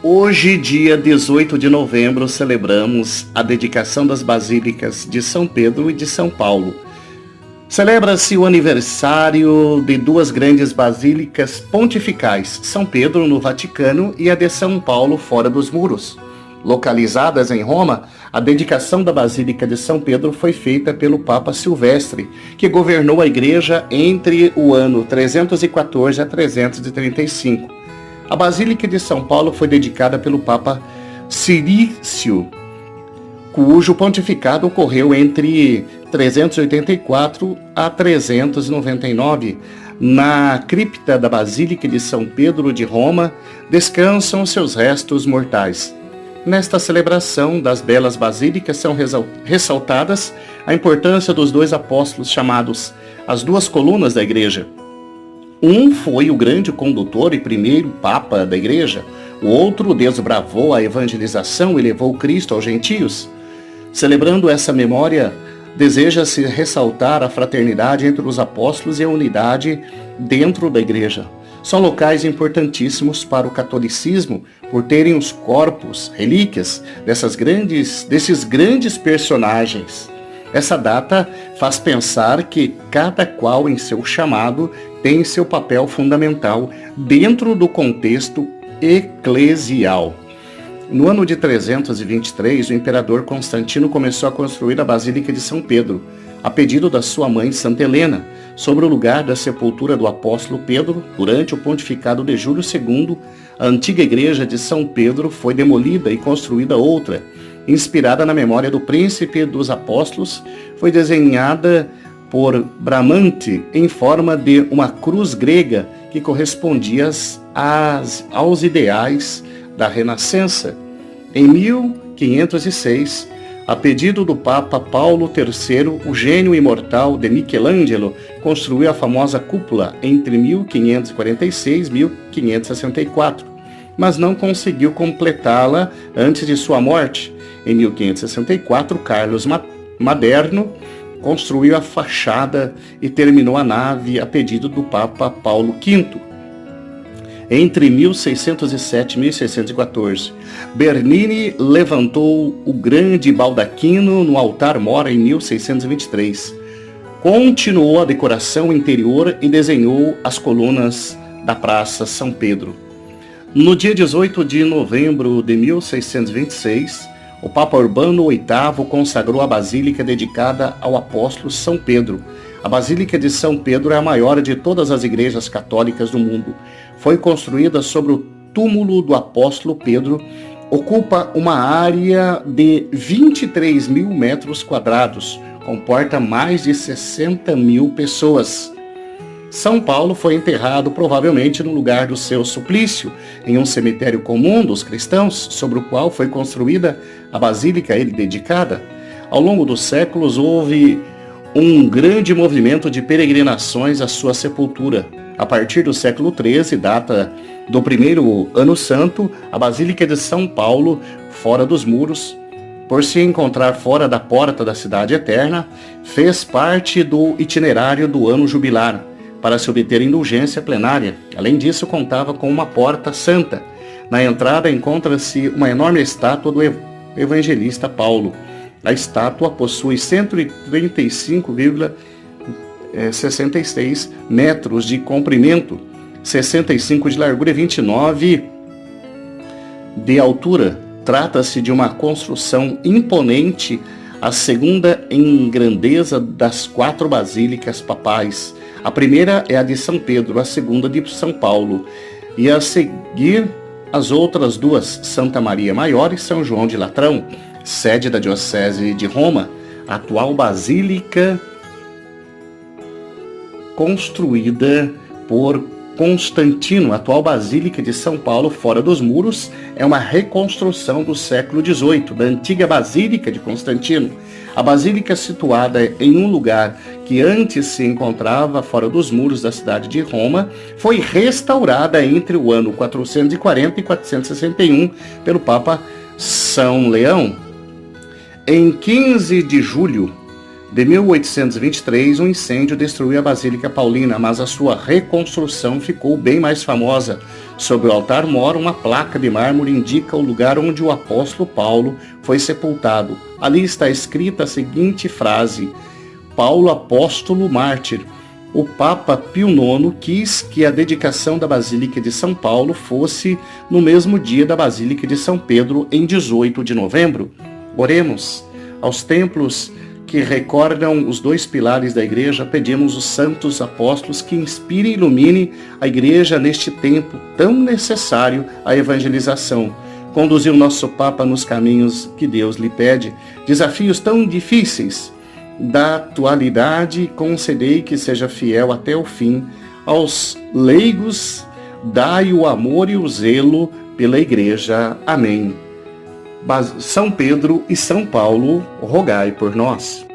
Hoje, dia 18 de novembro, celebramos a dedicação das basílicas de São Pedro e de São Paulo. Celebra-se o aniversário de duas grandes basílicas pontificais, São Pedro no Vaticano e a de São Paulo fora dos muros. Localizadas em Roma, a dedicação da Basílica de São Pedro foi feita pelo Papa Silvestre, que governou a Igreja entre o ano 314 a 335. A Basílica de São Paulo foi dedicada pelo Papa Cirício, cujo pontificado ocorreu entre 384 a 399. Na cripta da Basílica de São Pedro de Roma descansam seus restos mortais. Nesta celebração das belas basílicas são ressaltadas a importância dos dois apóstolos chamados as duas colunas da Igreja. Um foi o grande condutor e primeiro Papa da Igreja, o outro desbravou a evangelização e levou Cristo aos gentios. Celebrando essa memória, deseja-se ressaltar a fraternidade entre os apóstolos e a unidade dentro da Igreja. São locais importantíssimos para o catolicismo por terem os corpos, relíquias desses grandes personagens. Essa data faz pensar que cada qual em seu chamado tem seu papel fundamental dentro do contexto eclesial. No ano de 323, o imperador Constantino começou a construir a Basílica de São Pedro, a pedido da sua mãe Santa Helena, sobre o lugar da sepultura do apóstolo Pedro. Durante o pontificado de Júlio II, a antiga igreja de São Pedro foi demolida e construída outra. Inspirada na memória do príncipe dos apóstolos, foi desenhada por Bramante em forma de uma cruz grega que correspondia aos ideais da Renascença. Em 1506, a pedido do Papa Paulo III, o gênio imortal de Michelangelo construiu a famosa cúpula entre 1546 e 1564, mas não conseguiu completá-la antes de sua morte. Em 1564, Carlos Maderno construiu a fachada e terminou a nave a pedido do Papa Paulo V. Entre 1607 e 1614, Bernini levantou o grande baldaquino no altar-mor em 1623. Continuou a decoração interior e desenhou as colunas da Praça São Pedro. No dia 18 de novembro de 1626, o Papa Urbano VIII consagrou a basílica dedicada ao apóstolo São Pedro. A Basílica de São Pedro é a maior de todas as igrejas católicas do mundo. Foi construída sobre o túmulo do apóstolo Pedro, ocupa uma área de 23 mil metros quadrados, comporta mais de 60 mil pessoas. São Paulo foi enterrado provavelmente no lugar do seu suplício, em um cemitério comum dos cristãos, sobre o qual foi construída a basílica a ele dedicada. Ao longo dos séculos houve um grande movimento de peregrinações à sua sepultura. A partir do século XIII, data do primeiro ano santo, a Basílica de São Paulo, fora dos muros, por se encontrar fora da porta da cidade eterna, fez parte do itinerário do ano jubilar, para se obter indulgência plenária. Além disso, contava com uma porta santa. Na entrada encontra-se uma enorme estátua do evangelista Paulo. A estátua possui 135,66 metros de comprimento, 65 de largura e 29 de altura. Trata-se de uma construção imponente, a segunda em grandeza das 4 basílicas papais. A primeira é a de São Pedro, a segunda de São Paulo, e a seguir as outras duas, Santa Maria Maior e São João de Latrão, sede da Diocese de Roma. A atual basílica, construída por Constantino, a atual Basílica de São Paulo, fora dos muros, é uma reconstrução do século XVIII, da antiga Basílica de Constantino. A basílica, situada em um lugar que antes se encontrava fora dos muros da cidade de Roma, foi restaurada entre o ano 440 e 461 pelo Papa São Leão. Em 15 de julho de 1823, um incêndio destruiu a Basílica Paulina, mas a sua reconstrução ficou bem mais famosa. Sobre o altar mora uma placa de mármore que indica o lugar onde o apóstolo Paulo foi sepultado. Ali está escrita a seguinte frase: Paulo, apóstolo mártir. O Papa Pio IX quis que a dedicação da Basílica de São Paulo fosse no mesmo dia da Basílica de São Pedro, em 18 de novembro. Oremos. Aos templos que recordam os dois pilares da Igreja, pedimos os santos apóstolos que inspirem e iluminem a Igreja neste tempo tão necessário à evangelização. Conduziu nosso Papa nos caminhos que Deus lhe pede, desafios tão difíceis da atualidade, concedei que seja fiel até o fim. Aos leigos, dai o amor e o zelo pela Igreja. Amém. São Pedro e São Paulo, rogai por nós.